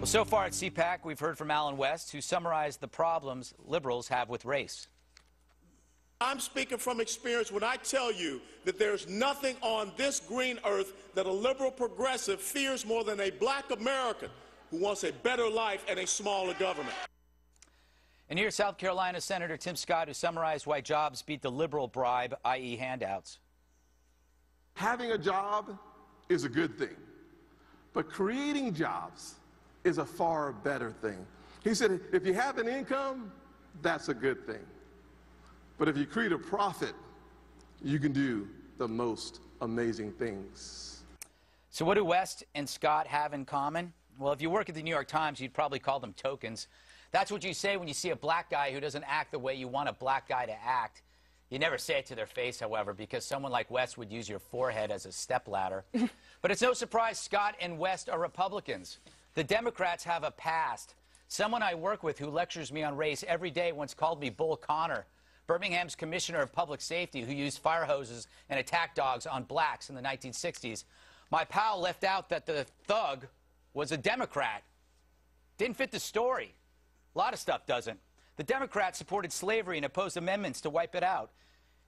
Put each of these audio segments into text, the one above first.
So far at CPAC, we've heard from Alan West, who summarized the problems liberals have with race. I'm speaking from experience when I tell you that there's nothing on this green earth that a liberal progressive fears more than a black American who wants a better life and a smaller government. And here's South Carolina Senator Tim Scott, who summarized why jobs beat the liberal bribe, i.e. handouts. Having a job is a good thing, but creating jobs is a far better thing. He said, if you have an income, that's a good thing. But if you create a profit, you can do the most amazing things. So what do West and Scott have in common? Well, if you work at the New York Times, you'd probably call them tokens. That's what you say when you see a black guy who doesn't act the way you want a black guy to act. You never say it to their face, however, because someone like West would use your forehead as a stepladder. But it's no surprise Scott and West are Republicans. The Democrats have a past. Someone I work with who lectures me on race every day once called me Bull Connor, Birmingham's commissioner of public safety who used fire hoses and attack dogs on blacks in the 1960s. My pal left out that the thug was a Democrat. Didn't fit the story. A lot of stuff doesn't. The Democrats supported slavery and opposed amendments to wipe it out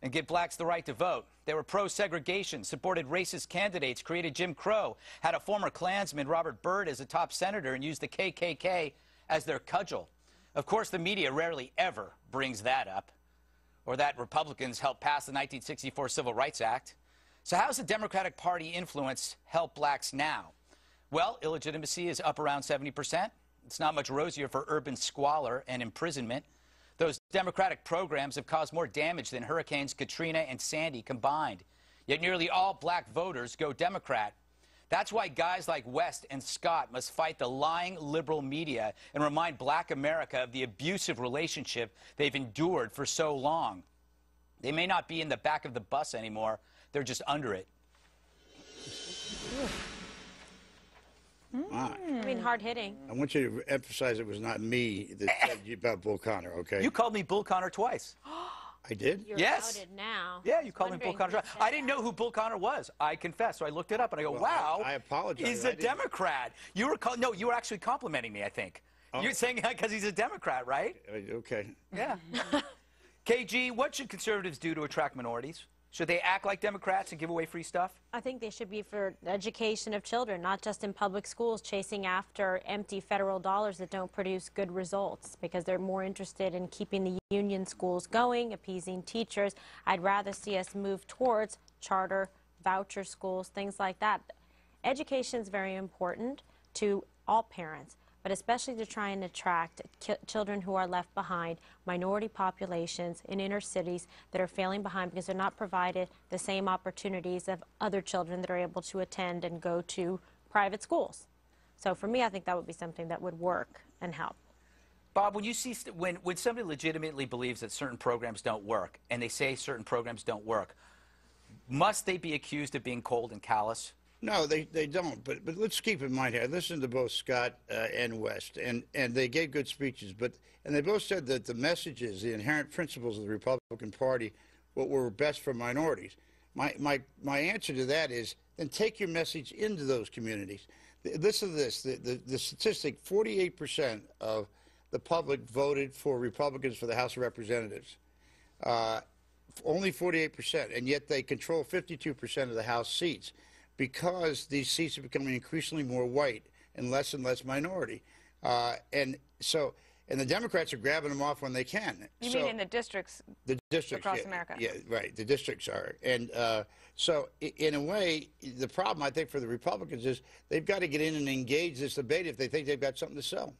and give blacks the right to vote. They were pro-segregation, supported racist candidates, created Jim Crow, had a former clansman, Robert Byrd, as a top senator, and used the KKK as their cudgel. Of course, the media rarely ever brings that up, or that Republicans helped pass the 1964 Civil Rights Act. So how's the Democratic Party influence help blacks now? Well, illegitimacy is up around 70%. It's not much rosier for urban squalor and imprisonment. Those Democratic programs have caused more damage than Hurricanes Katrina and Sandy combined. Yet nearly all black voters go Democrat. That's why guys like West and Scott must fight the lying liberal media and remind black America of the abusive relationship they've endured for so long. They may not be in the back of the bus anymore. They're just under it. I mean, hard-hitting. I want you to emphasize it was not me that said you about Bull Connor, okay? You called me Bull Connor twice. I did? You're yes. outed now. Yeah, you called me Bull Connor. I didn't know who Bull Connor was. I confess. So I looked it up and I go, well, wow. I apologize. He's a Democrat. You were no, you were actually complimenting me, I think. Oh. You're saying because he's a Democrat, right? Okay. Yeah. KG, what should conservatives do to attract minorities? Should they act like Democrats and give away free stuff? I think they should be for education of children, not just in public schools chasing after empty federal dollars that don't produce good results, because they're more interested in keeping the union schools going, appeasing teachers. I'd rather see us move towards charter, voucher schools, things like that. Education is very important to all parents, but especially to try and attract children who are left behind, minority populations in inner cities that are failing behind because they're not provided the same opportunities of other children that are able to attend and go to private schools. So for me, I think that would be something that would work and help. Bob, when you see when somebody legitimately believes that certain programs don't work and they say certain programs don't work, must they be accused of being cold and callous? No, they don't. But let's keep in mind here. I listened to both Scott and West, and they gave good speeches. And they both said that the messages, the inherent principles of the Republican Party, what were best for minorities. My answer to that is then take your message into those communities. Listen to this. The statistic: 48% of the public voted for Republicans for the House of Representatives. Only 48%, and yet they control 52% of the House seats, because these seats are becoming increasingly more white and less minority. And the Democrats are grabbing them off when they can. You mean in the districts? The districts across America. Yeah, right. The districts are. And so in a way, the problem, I think, for the Republicans is they've got to get in and engage this debate if they think they've got something to sell.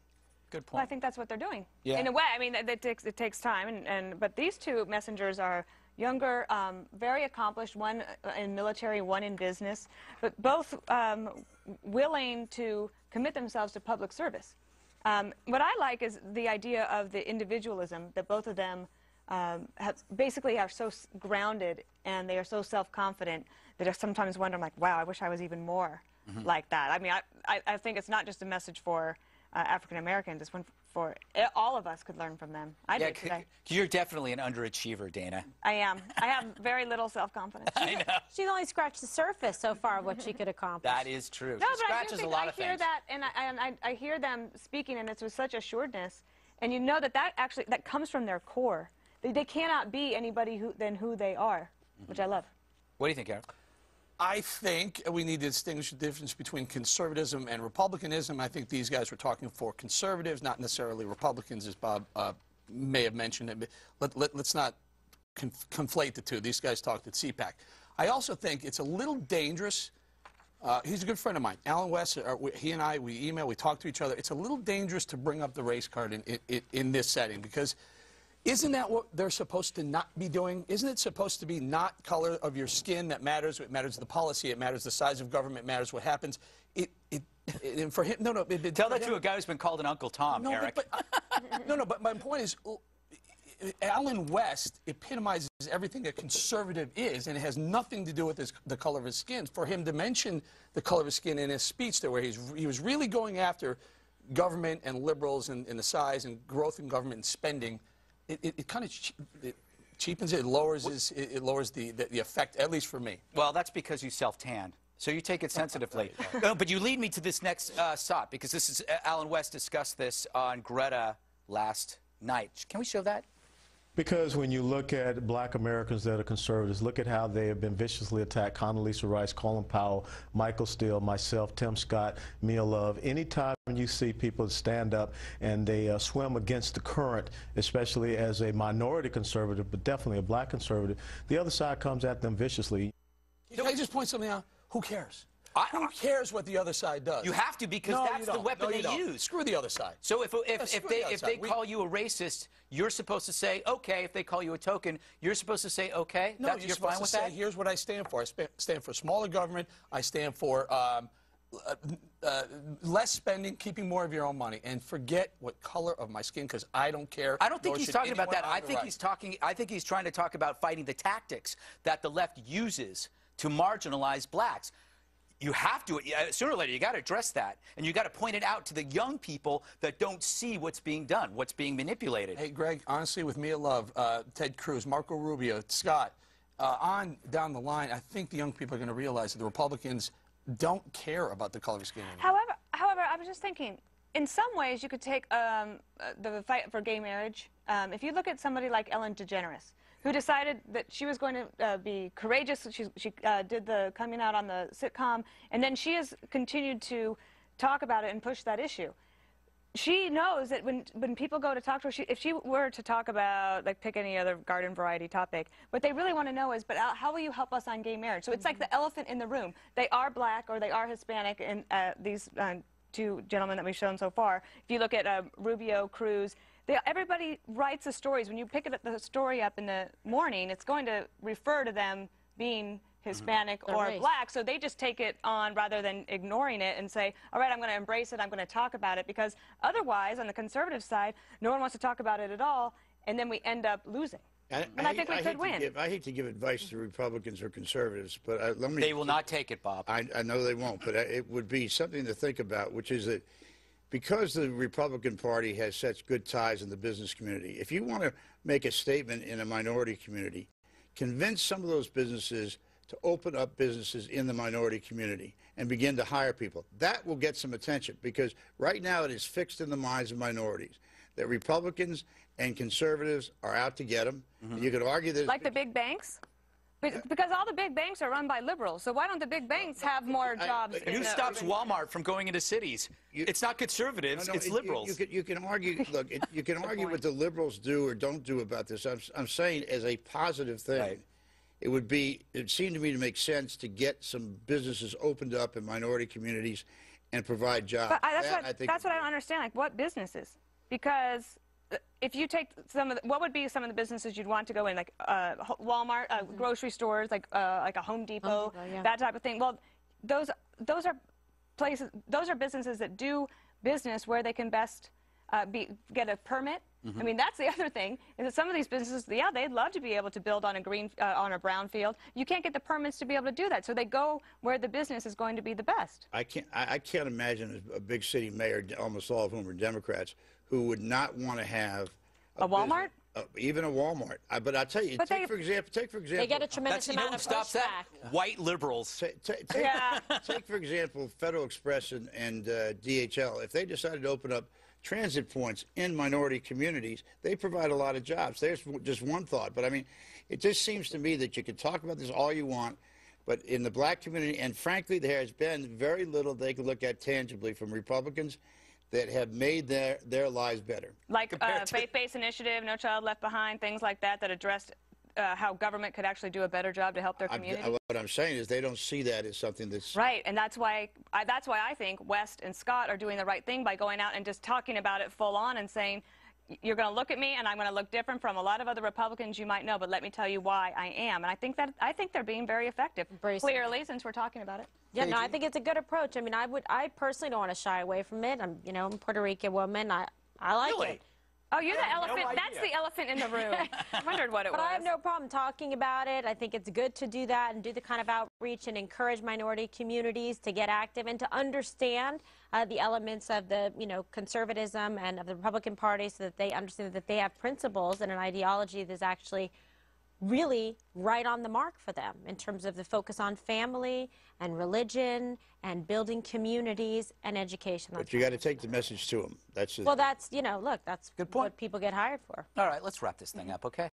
Good point. Well, I think that's what they're doing. Yeah. In a way, I mean, it takes time. But these two messengers are younger, very accomplished, one in military, one in business, but both willing to commit themselves to public service. What I like is the idea of the individualism that both of them basically are so grounded, and they are so self-confident that I sometimes wonder, I'm like, wow, I wish I was even more like that. I mean, I think it's not just a message for African Americans, it's one for all of us could learn from them. I did today. You're definitely an underachiever, Dana. I am. I have very little self-confidence. I know. She's only scratched the surface so far of what she could accomplish. That is true. No, She but I do scratches think a lot I of hear things. that, and I hear them speaking, and it's with such assuredness, and you know that actually comes from their core. They cannot be anybody than who they are, which I love. What do you think, Eric? I think we need to distinguish the difference between conservatism and republicanism. I think these guys were talking for conservatives, not necessarily Republicans, as Bob may have mentioned. Let's not conflate the two. These guys talked at CPAC. I also think it's a little dangerous. He's a good friend of mine. Alan West, he and I, we email, we talk to each other. It's a little dangerous to bring up the race card in this setting, because isn't that what they're supposed to not be doing? Isn't it supposed to be not color of your skin that matters? It matters the policy. It matters the size of government. It matters what happens. And for him, Tell that to a guy who's been called an Uncle Tom, no, Eric. But my point is, Alan West epitomizes everything a conservative is, and it has nothing to do with the color of his skin. For him to mention the color of his skin in his speech there, where he was really going after government and liberals and the size and growth in government and spending, it kind of cheapens it. It lowers the effect, at least for me. Well, that's because you self-tanned. So you take it sensitively. No, but you lead me to this next thought, because this is Alan West discussed this on Greta last night. Can we show that? Because when you look at black Americans that are conservatives, look at how they have been viciously attacked. Condoleezza Rice, Colin Powell, Michael Steele, myself, Tim Scott, Mia Love. Anytime you see people stand up and they swim against the current, especially as a minority conservative, but definitely a black conservative, the other side comes at them viciously. Can I just point something out? Who cares? Who cares what the other side does? You have to, because that's the weapon they use. Screw the other side. So if they call you a racist, you're supposed to say okay. If they call you a token, you're supposed to say okay. No, you're fine supposed with to say, that. here's what I stand for. I stand for smaller government. I stand for less spending, keeping more of your own money, and forget what color of my skin, because I don't care. I don't think he's talking about that. I think he's trying to talk about fighting the tactics that the left uses to marginalize blacks. You have to, sooner or later, you got to address that. And you got to point it out to the young people that don't see what's being done, what's being manipulated. Hey, Greg, honestly, with Mia Love, Ted Cruz, Marco Rubio, Scott, on down the line, I think the young people are going to realize that the Republicans don't care about the color of skin anymore. However, I was just thinking, in some ways, you could take the fight for gay marriage. If you look at somebody like Ellen DeGeneres, who decided that she was going to be courageous. She did the coming out on the sitcom, and then she has continued to talk about it and push that issue. She knows that when people go to talk to her, if she were to talk about, like, pick any other garden variety topic, what they really want to know is, but how will you help us on gay marriage? So it's like the elephant in the room. They are black or they are Hispanic, and these two gentlemen that we've shown so far. If you look at Rubio, Cruz, everybody writes the stories. When you pick the story up in the morning, it's going to refer to them being Hispanic or black, so they just take it on rather than ignoring it and say, all right, I'm going to embrace it, I'm going to talk about it, because otherwise, on the conservative side, no one wants to talk about it at all, and then we end up losing. And I think we could win. I hate to give advice to Republicans or conservatives, but let me... They will not take it, Bob. I know they won't, but it would be something to think about, which is that because the Republican Party has such good ties in the business community, if you want to make a statement in a minority community, convince some of those businesses to open up businesses in the minority community and begin to hire people. That will get some attention, because right now it is fixed in the minds of minorities that Republicans and conservatives are out to get them. And you could argue that... Like the big banks? Because all the big banks are run by liberals, so why don't the big banks have more jobs? Who stops Walmart from going into cities? It's not conservatives, it's liberals. You can argue, look, you can argue what the liberals do or don't do about this. I'm saying as a positive thing. Right. It seemed to me to make sense to get some businesses opened up in minority communities and provide jobs. But that's what I don't understand. Like, what businesses? Because if you take what would be some of the businesses you'd want to go in, like Walmart, grocery stores, like a Home Depot, that type of thing. Well, those are places, those are businesses that do business where they can best get a permit. I mean, that's the other thing, is that some of these businesses, yeah, they'd love to be able to build on a brown field. You can't get the permits to be able to do that, so they go where the business is going to be the best. I can't imagine a big city mayor, almost all of whom are Democrats, who would not want to have a Walmart? Even a Walmart. But I'll tell you, take for example. They get a tremendous amount of pushback. White liberals. Take for example, Federal Express and DHL. If they decided to open up transit points in minority communities, they provide a lot of jobs. There's just one thought. But I mean, it just seems to me that you can talk about this all you want, but in the black community, and frankly, there has been very little they can look at tangibly from Republicans that have made their lives better. Like faith-based initiative, No Child Left Behind, things like that addressed how government could actually do a better job to help their community. What I'm saying is they don't see that as something that's... Right, and that's why I think West and Scott are doing the right thing by going out and just talking about it full on and saying, you're going to look at me and I'm going to look different from a lot of other Republicans you might know, but let me tell you why I am. And I think they're being very effective, clearly, since we're talking about it. Yeah, no, I think it's a good approach. I mean, I personally don't want to shy away from it. I'm a Puerto Rican woman. I like it. Oh, you're the elephant. That's the elephant in the room. I wondered what it was. But I have no problem talking about it. I think it's good to do that and do the kind of outreach and encourage minority communities to get active and to understand the elements of the, conservatism and of the Republican Party so that they understand that they have principles and an ideology that is actually really right on the mark for them in terms of the focus on family and religion and building communities and education. But you got to take the message to them. Well, that's, look, that's good point. What people get hired for. All right, let's wrap this thing up, okay?